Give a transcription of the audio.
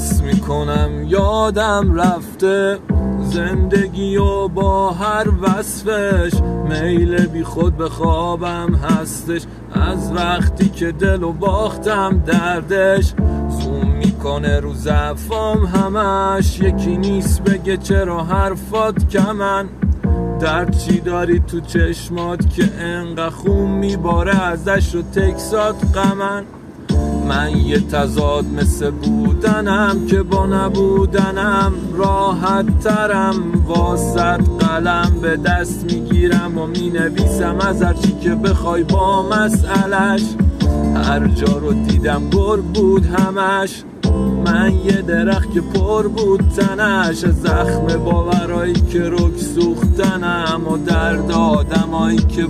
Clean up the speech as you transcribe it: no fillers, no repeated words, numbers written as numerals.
حس میکنم یادم رفته زندگی و با هر وصفش، میل بی خود به خوابم هستش. از وقتی که دلو باختم دردش زوم میکنه رو ضعفام همش. یکی نیست بگه چرا حرفات کمن، درد چی داری تو چشمات که انقدر خون میباره ازش و تکسات غمن. من یه تضاد مثل بودنم که با نبودنم راحت ترم. واسط قلم به دست میگیرم و مینویسم از هرچی که بخوای با مسئلش. هر جا رو دیدم گل بود همش، من یه درخت که پر بود تنش. زخم باورایی که رک سوختنم و درد آدمایی که